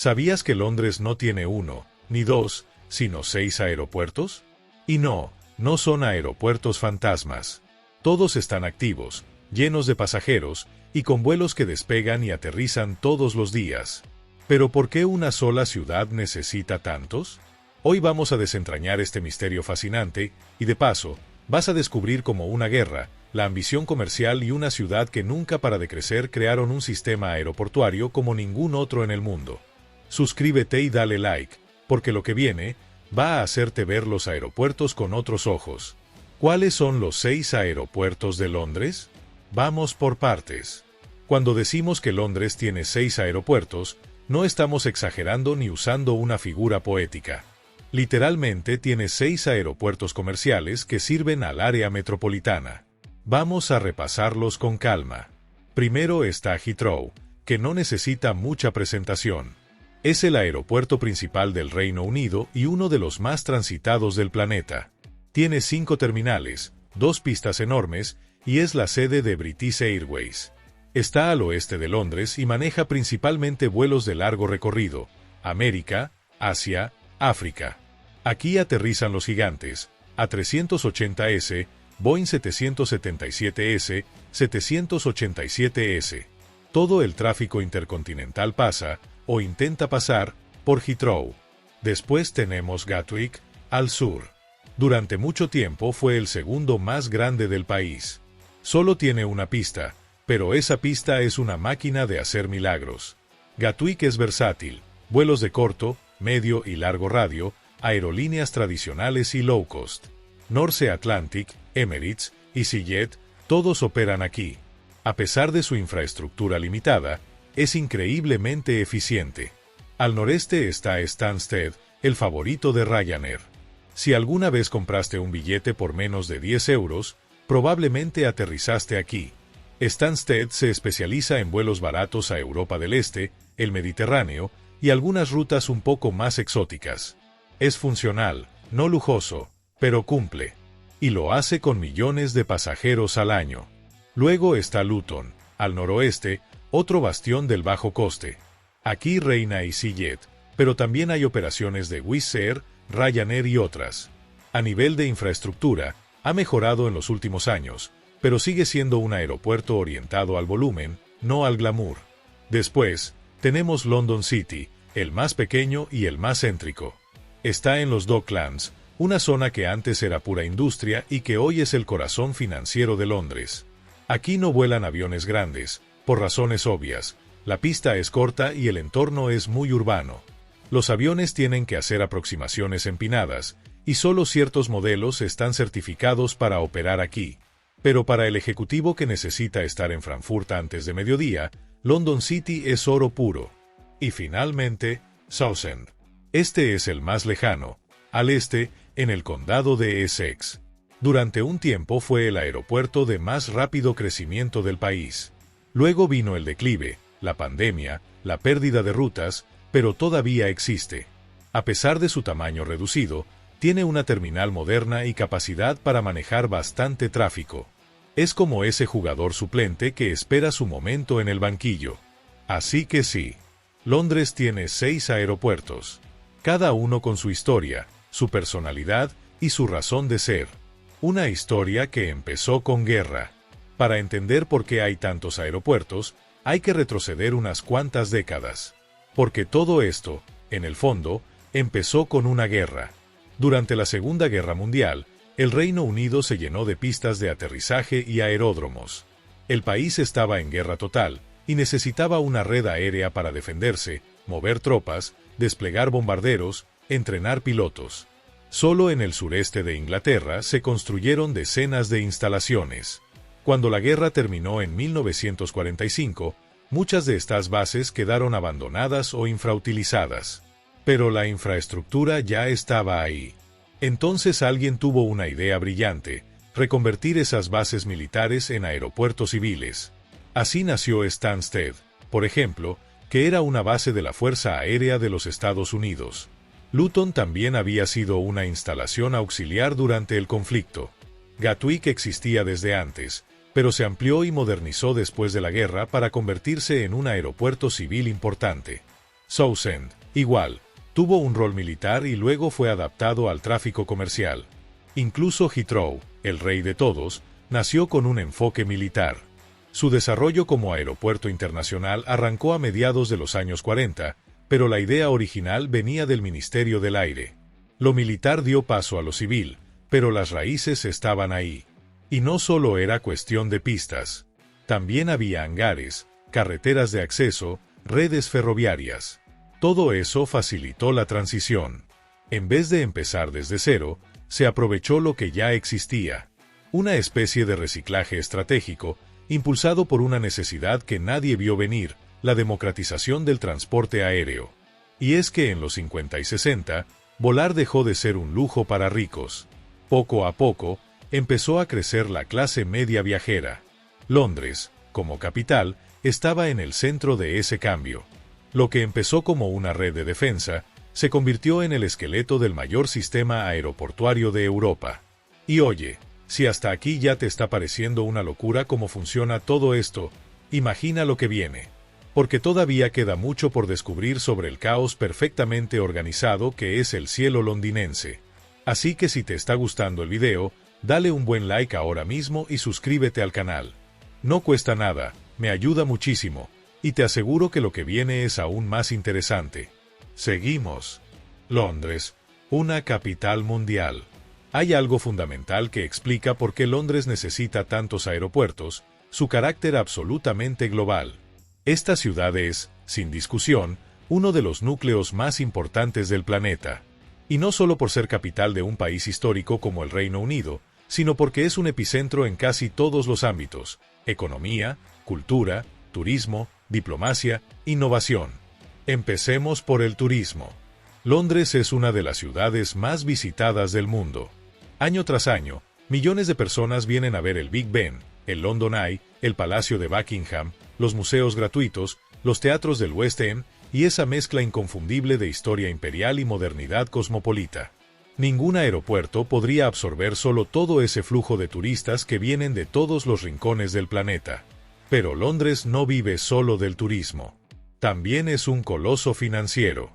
¿Sabías que Londres no tiene uno, ni dos, sino 6 aeropuertos? Y no son aeropuertos fantasmas. Todos están activos, llenos de pasajeros, y con vuelos que despegan y aterrizan todos los días. ¿Pero por qué una sola ciudad necesita tantos? Hoy vamos a desentrañar este misterio fascinante, y de paso, vas a descubrir cómo una guerra, la ambición comercial y una ciudad que nunca para de crecer crearon un sistema aeroportuario como ningún otro en el mundo. Suscríbete y dale like, porque lo que viene va a hacerte ver los aeropuertos con otros ojos. ¿Cuáles son los 6 aeropuertos de Londres? Vamos por partes. Cuando decimos que Londres tiene 6 aeropuertos, no estamos exagerando ni usando una figura poética. Literalmente tiene 6 aeropuertos comerciales que sirven al área metropolitana. Vamos a repasarlos con calma. Primero está Heathrow, que no necesita mucha presentación. Es el aeropuerto principal del Reino Unido y uno de los más transitados del planeta. Tiene 5 terminales, 2 pistas enormes y es la sede de British Airways. Está al oeste de Londres y maneja principalmente vuelos de largo recorrido, América, Asia, África. Aquí aterrizan los gigantes, A380S, Boeing 777S, 787S. Todo el tráfico intercontinental pasa, o intenta pasar, por Heathrow. Después tenemos Gatwick, al sur. Durante mucho tiempo fue el segundo más grande del país. Solo tiene una pista, pero esa pista es una máquina de hacer milagros. Gatwick es versátil, vuelos de corto, medio y largo radio, aerolíneas tradicionales y low cost. Norse Atlantic, Emirates, EasyJet, todos operan aquí. A pesar de su infraestructura limitada, es increíblemente eficiente. Al noreste está Stansted, el favorito de Ryanair. Si alguna vez compraste un billete por menos de 10 euros, probablemente aterrizaste aquí. Stansted se especializa en vuelos baratos a Europa del Este, el Mediterráneo y algunas rutas un poco más exóticas. Es funcional, no lujoso, pero cumple. Y lo hace con millones de pasajeros al año. Luego está Luton, al noroeste, otro bastión del bajo coste. Aquí reina EasyJet, pero también hay operaciones de Wizz Air, Ryanair y otras. A nivel de infraestructura, ha mejorado en los últimos años, pero sigue siendo un aeropuerto orientado al volumen, no al glamour. Después, tenemos London City, el más pequeño y el más céntrico. Está en los Docklands, una zona que antes era pura industria y que hoy es el corazón financiero de Londres. Aquí no vuelan aviones grandes, por razones obvias. La pista es corta y el entorno es muy urbano. Los aviones tienen que hacer aproximaciones empinadas, y solo ciertos modelos están certificados para operar aquí. Pero para el ejecutivo que necesita estar en Frankfurt antes de mediodía, London City es oro puro. Y finalmente, Southend. Este es el más lejano, al este, en el condado de Essex. Durante un tiempo fue el aeropuerto de más rápido crecimiento del país. Luego vino el declive, la pandemia, la pérdida de rutas, pero todavía existe. A pesar de su tamaño reducido, tiene una terminal moderna y capacidad para manejar bastante tráfico. Es como ese jugador suplente que espera su momento en el banquillo. Así que sí, Londres tiene 6 aeropuertos, cada uno con su historia, su personalidad y su razón de ser. Una historia que empezó con guerra. Para entender por qué hay tantos aeropuertos, hay que retroceder unas cuantas décadas. Porque todo esto, en el fondo, empezó con una guerra. Durante la Segunda Guerra Mundial, el Reino Unido se llenó de pistas de aterrizaje y aeródromos. El país estaba en guerra total y necesitaba una red aérea para defenderse, mover tropas, desplegar bombarderos, entrenar pilotos. Solo en el sureste de Inglaterra se construyeron decenas de instalaciones. Cuando la guerra terminó en 1945, muchas de estas bases quedaron abandonadas o infrautilizadas. Pero la infraestructura ya estaba ahí. Entonces alguien tuvo una idea brillante: reconvertir esas bases militares en aeropuertos civiles. Así nació Stansted, por ejemplo, que era una base de la Fuerza Aérea de los Estados Unidos. Luton también había sido una instalación auxiliar durante el conflicto. Gatwick existía desde antes, pero se amplió y modernizó después de la guerra para convertirse en un aeropuerto civil importante. Southend, igual, tuvo un rol militar y luego fue adaptado al tráfico comercial. Incluso Heathrow, el rey de todos, nació con un enfoque militar. Su desarrollo como aeropuerto internacional arrancó a mediados de los años 40, pero la idea original venía del Ministerio del Aire. Lo militar dio paso a lo civil, pero las raíces estaban ahí. Y no solo era cuestión de pistas. También había hangares, carreteras de acceso, redes ferroviarias. Todo eso facilitó la transición. En vez de empezar desde cero, se aprovechó lo que ya existía. Una especie de reciclaje estratégico, impulsado por una necesidad que nadie vio venir, la democratización del transporte aéreo. Y es que en los 50 y 60, volar dejó de ser un lujo para ricos. Poco a poco, empezó a crecer la clase media viajera. Londres, como capital, estaba en el centro de ese cambio. Lo que empezó como una red de defensa, se convirtió en el esqueleto del mayor sistema aeroportuario de Europa. Y oye, si hasta aquí ya te está pareciendo una locura cómo funciona todo esto, imagina lo que viene. Porque todavía queda mucho por descubrir sobre el caos perfectamente organizado que es el cielo londinense. Así que si te está gustando el video, dale un buen like ahora mismo y suscríbete al canal. No cuesta nada, me ayuda muchísimo, y te aseguro que lo que viene es aún más interesante. Seguimos. Londres, una capital mundial. Hay algo fundamental que explica por qué Londres necesita tantos aeropuertos, su carácter absolutamente global. Esta ciudad es, sin discusión, uno de los núcleos más importantes del planeta. Y no solo por ser capital de un país histórico como el Reino Unido, sino porque es un epicentro en casi todos los ámbitos: economía, cultura, turismo, diplomacia, innovación. Empecemos por el turismo. Londres es una de las ciudades más visitadas del mundo. Año tras año, millones de personas vienen a ver el Big Ben, el London Eye, el Palacio de Buckingham, los museos gratuitos, los teatros del West End y esa mezcla inconfundible de historia imperial y modernidad cosmopolita. Ningún aeropuerto podría absorber solo todo ese flujo de turistas que vienen de todos los rincones del planeta. Pero Londres no vive solo del turismo. También es un coloso financiero.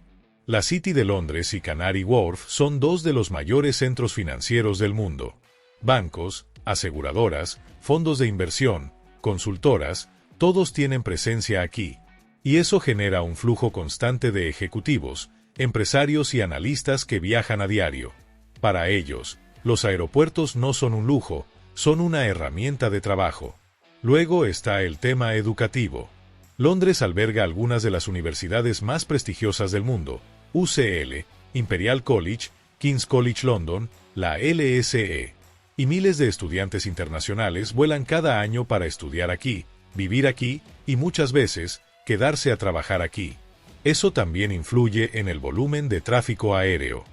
La City de Londres y Canary Wharf son dos de los mayores centros financieros del mundo. Bancos, aseguradoras, fondos de inversión, consultoras, todos tienen presencia aquí. Y eso genera un flujo constante de ejecutivos, empresarios y analistas que viajan a diario. Para ellos, los aeropuertos no son un lujo, son una herramienta de trabajo. Luego está el tema educativo. Londres alberga algunas de las universidades más prestigiosas del mundo: UCL, Imperial College, King's College London, la LSE. Y miles de estudiantes internacionales vuelan cada año para estudiar aquí, vivir aquí y muchas veces, quedarse a trabajar aquí. Eso también influye en el volumen de tráfico aéreo.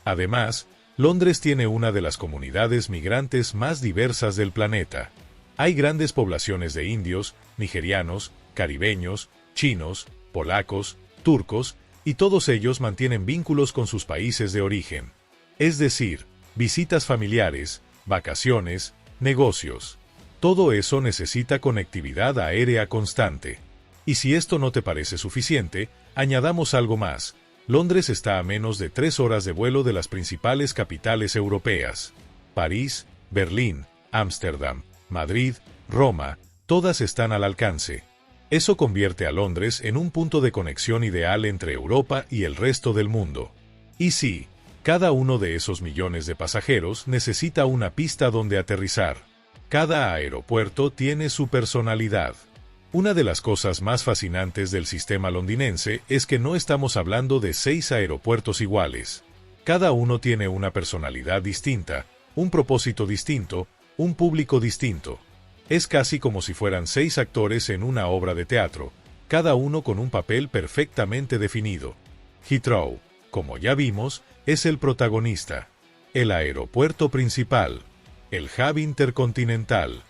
Además, Londres tiene una de las comunidades migrantes más diversas del planeta. Hay grandes poblaciones de indios, nigerianos, caribeños, chinos, polacos, turcos, y todos ellos mantienen vínculos con sus países de origen. Es decir, visitas familiares, vacaciones, negocios. Todo eso necesita conectividad aérea constante. Y si esto no te parece suficiente, añadamos algo más. Londres está a menos de 3 horas de vuelo de las principales capitales europeas. París, Berlín, Ámsterdam, Madrid, Roma, todas están al alcance. Eso convierte a Londres en un punto de conexión ideal entre Europa y el resto del mundo. Y sí, cada uno de esos millones de pasajeros necesita una pista donde aterrizar. Cada aeropuerto tiene su personalidad. Una de las cosas más fascinantes del sistema londinense es que no estamos hablando de 6 aeropuertos iguales. Cada uno tiene una personalidad distinta, un propósito distinto, un público distinto. Es casi como si fueran 6 actores en una obra de teatro, cada uno con un papel perfectamente definido. Heathrow, como ya vimos, es el protagonista. El aeropuerto principal. El hub intercontinental.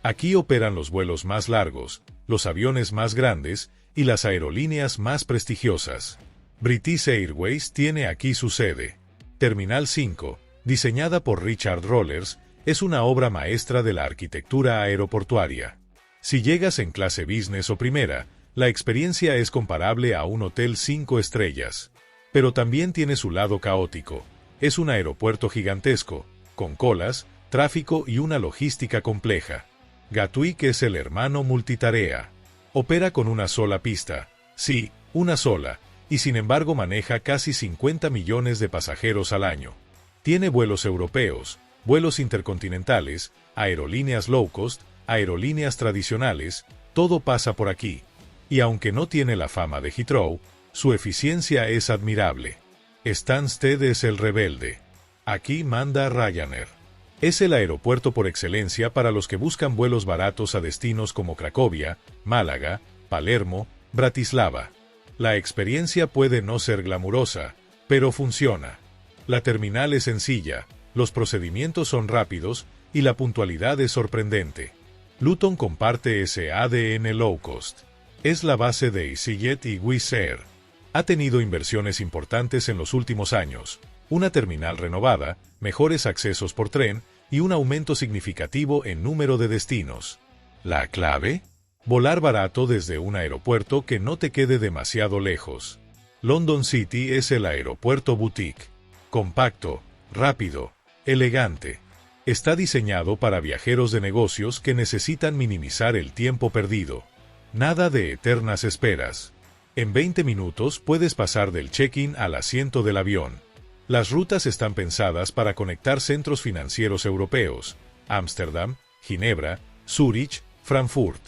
Aquí operan los vuelos más largos, los aviones más grandes y las aerolíneas más prestigiosas. British Airways tiene aquí su sede. Terminal 5, diseñada por Richard Rollers, es una obra maestra de la arquitectura aeroportuaria. Si llegas en clase business o primera, La experiencia es comparable a un hotel 5 estrellas. Pero también tiene su lado caótico. Es un aeropuerto gigantesco, con colas, tráfico y una logística compleja. Gatwick es el hermano multitarea. Opera con una sola pista, sí, una sola, y sin embargo maneja casi 50 millones de pasajeros al año. Tiene vuelos europeos, vuelos intercontinentales, aerolíneas low cost, aerolíneas tradicionales, todo pasa por aquí. Y aunque no tiene la fama de Heathrow, su eficiencia es admirable. Stansted es el rebelde. Aquí manda Ryanair. Es el aeropuerto por excelencia para los que buscan vuelos baratos a destinos como Cracovia, Málaga, Palermo, Bratislava. La experiencia puede no ser glamurosa, pero funciona. La terminal es sencilla, los procedimientos son rápidos y la puntualidad es sorprendente. Luton comparte ese ADN low cost. Es la base de EasyJet y Wizz Air. Ha tenido inversiones importantes en los últimos años, una terminal renovada, mejores accesos por tren y un aumento significativo en número de destinos. ¿La clave? Volar barato desde un aeropuerto que no te quede demasiado lejos. London City es el aeropuerto boutique. Compacto, rápido, elegante. Está diseñado para viajeros de negocios que necesitan minimizar el tiempo perdido. Nada de eternas esperas. En 20 minutos puedes pasar del check-in al asiento del avión. Las rutas están pensadas para conectar centros financieros europeos, Ámsterdam, Ginebra, Zúrich, Frankfurt.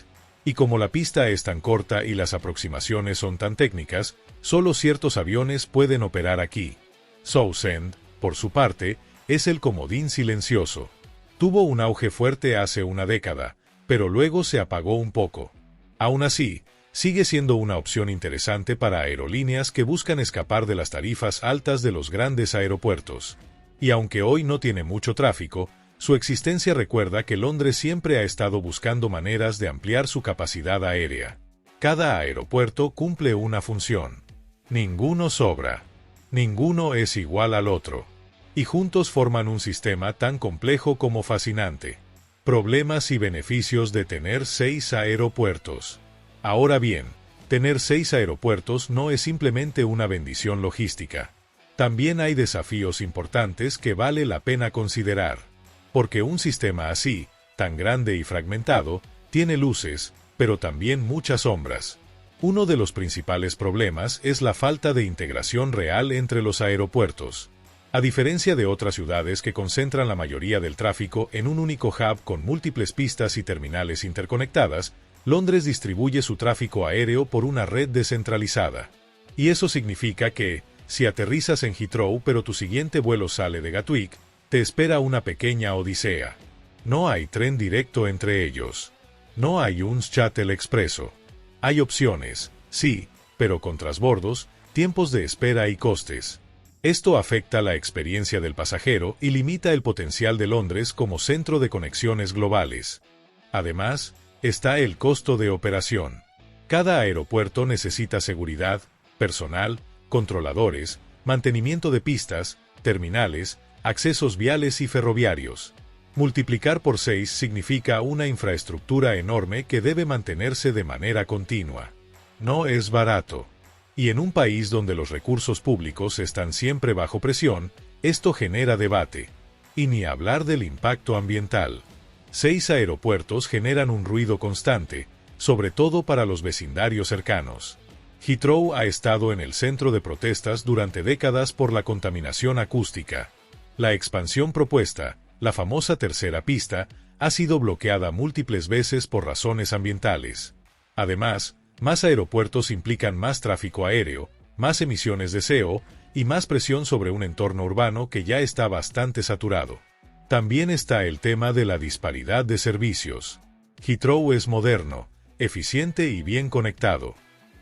Y como la pista es tan corta y las aproximaciones son tan técnicas, solo ciertos aviones pueden operar aquí. Southend, por su parte, es el comodín silencioso. Tuvo un auge fuerte hace una década, pero luego se apagó un poco. Aún así, sigue siendo una opción interesante para aerolíneas que buscan escapar de las tarifas altas de los grandes aeropuertos. Y aunque hoy no tiene mucho tráfico, su existencia recuerda que Londres siempre ha estado buscando maneras de ampliar su capacidad aérea. Cada aeropuerto cumple una función. Ninguno sobra. Ninguno es igual al otro. Y juntos forman un sistema tan complejo como fascinante. Problemas y beneficios de tener 6 aeropuertos. Ahora bien, tener 6 aeropuertos no es simplemente una bendición logística. También hay desafíos importantes que vale la pena considerar. Porque un sistema así, tan grande y fragmentado, tiene luces, pero también muchas sombras. Uno de los principales problemas es la falta de integración real entre los aeropuertos. A diferencia de otras ciudades que concentran la mayoría del tráfico en un único hub con múltiples pistas y terminales interconectadas, Londres distribuye su tráfico aéreo por una red descentralizada. Y eso significa que, si aterrizas en Heathrow pero tu siguiente vuelo sale de Gatwick, te espera una pequeña odisea. No hay tren directo entre ellos. No hay un shuttle expreso. Hay opciones, sí, pero con transbordos, tiempos de espera y costes. Esto afecta la experiencia del pasajero y limita el potencial de Londres como centro de conexiones globales. Además, está el costo de operación. Cada aeropuerto necesita seguridad, personal, controladores, mantenimiento de pistas, terminales, accesos viales y ferroviarios. Multiplicar por 6 significa una infraestructura enorme que debe mantenerse de manera continua. No es barato. Y en un país donde los recursos públicos están siempre bajo presión, esto genera debate. Y ni hablar del impacto ambiental. 6 aeropuertos generan un ruido constante, sobre todo para los vecindarios cercanos. Heathrow ha estado en el centro de protestas durante décadas por la contaminación acústica. La expansión propuesta, la famosa tercera pista, ha sido bloqueada múltiples veces por razones ambientales. Además, más aeropuertos implican más tráfico aéreo, más emisiones de CO y más presión sobre un entorno urbano que ya está bastante saturado. También está el tema de la disparidad de servicios. Heathrow es moderno, eficiente y bien conectado.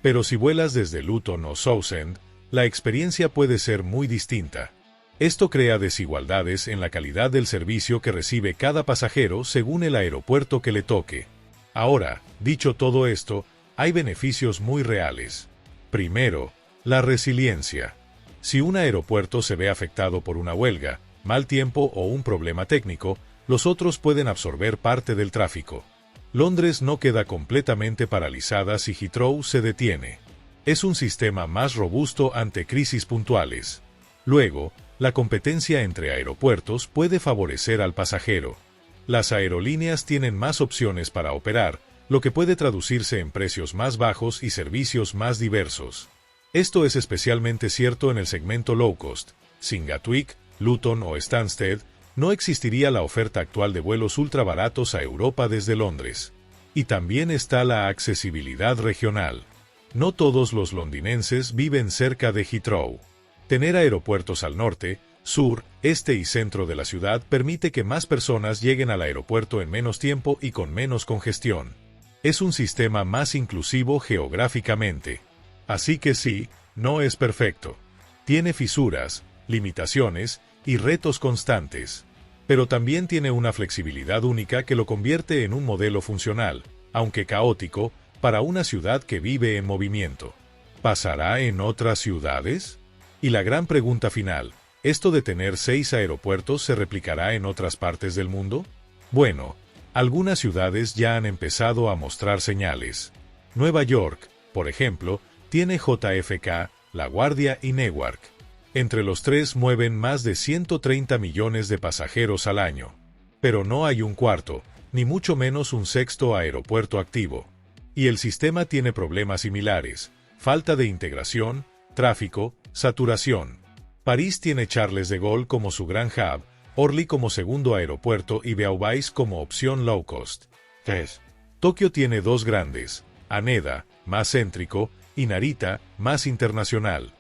Pero si vuelas desde Luton o Southend, la experiencia puede ser muy distinta. Esto crea desigualdades en la calidad del servicio que recibe cada pasajero según el aeropuerto que le toque. Ahora, dicho todo esto, hay beneficios muy reales. Primero, la resiliencia. Si un aeropuerto se ve afectado por una huelga, mal tiempo o un problema técnico, los otros pueden absorber parte del tráfico. Londres no queda completamente paralizada si Heathrow se detiene. Es un sistema más robusto ante crisis puntuales. Luego, la competencia entre aeropuertos puede favorecer al pasajero. Las aerolíneas tienen más opciones para operar, lo que puede traducirse en precios más bajos y servicios más diversos. Esto es especialmente cierto en el segmento low cost. Sin Gatwick, Luton o Stansted, no existiría la oferta actual de vuelos ultra baratos a Europa desde Londres. Y también está la accesibilidad regional. No todos los londinenses viven cerca de Heathrow. Tener aeropuertos al norte, sur, este y centro de la ciudad permite que más personas lleguen al aeropuerto en menos tiempo y con menos congestión. Es un sistema más inclusivo geográficamente. Así que sí, no es perfecto. Tiene fisuras, limitaciones y retos constantes. Pero también tiene una flexibilidad única que lo convierte en un modelo funcional, aunque caótico, para una ciudad que vive en movimiento. ¿Pasará en otras ciudades? Y la gran pregunta final, ¿esto de tener 6 aeropuertos se replicará en otras partes del mundo? Bueno, algunas ciudades ya han empezado a mostrar señales. Nueva York, por ejemplo, tiene JFK, LaGuardia y Newark. Entre los tres mueven más de 130 millones de pasajeros al año. Pero no hay un cuarto, ni mucho menos un sexto aeropuerto activo. Y el sistema tiene problemas similares: falta de integración, tráfico, saturación. París tiene Charles de Gaulle como su gran hub, Orly como segundo aeropuerto y Beauvais como opción low cost. 3. Tokio tiene dos grandes, Haneda, más céntrico, y Narita, más internacional.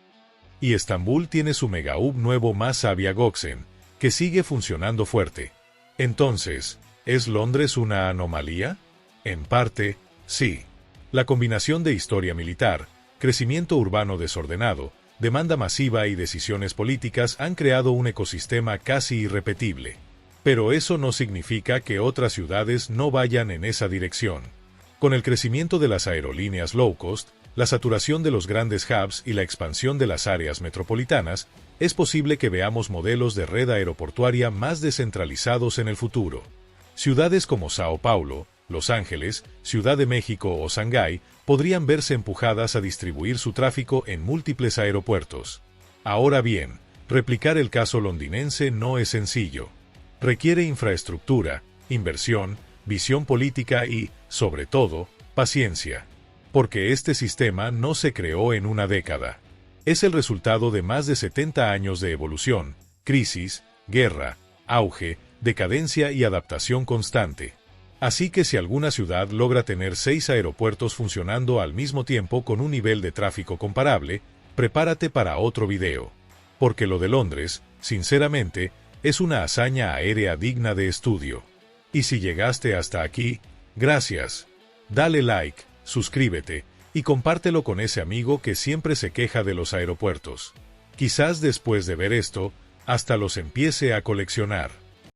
Y Estambul tiene su mega hub nuevo más Sabiha-Gökçen, que sigue funcionando fuerte. Entonces, ¿es Londres una anomalía? En parte, sí. La combinación de historia militar, crecimiento urbano desordenado, demanda masiva y decisiones políticas han creado un ecosistema casi irrepetible. Pero eso no significa que otras ciudades no vayan en esa dirección. Con el crecimiento de las aerolíneas low cost, la saturación de los grandes hubs y la expansión de las áreas metropolitanas, es posible que veamos modelos de red aeroportuaria más descentralizados en el futuro. Ciudades como Sao Paulo, Los Ángeles, Ciudad de México o Shanghái podrían verse empujadas a distribuir su tráfico en múltiples aeropuertos. Ahora bien, replicar el caso londinense no es sencillo. Requiere infraestructura, inversión, visión política y, sobre todo, paciencia. Porque este sistema no se creó en una década. Es el resultado de más de 70 años de evolución, crisis, guerra, auge, decadencia y adaptación constante. Así que si alguna ciudad logra tener 6 aeropuertos funcionando al mismo tiempo con un nivel de tráfico comparable, prepárate para otro video. Porque lo de Londres, sinceramente, es una hazaña aérea digna de estudio. Y si llegaste hasta aquí, gracias. Dale like, suscríbete y compártelo con ese amigo que siempre se queja de los aeropuertos. Quizás después de ver esto, hasta los empiece a coleccionar.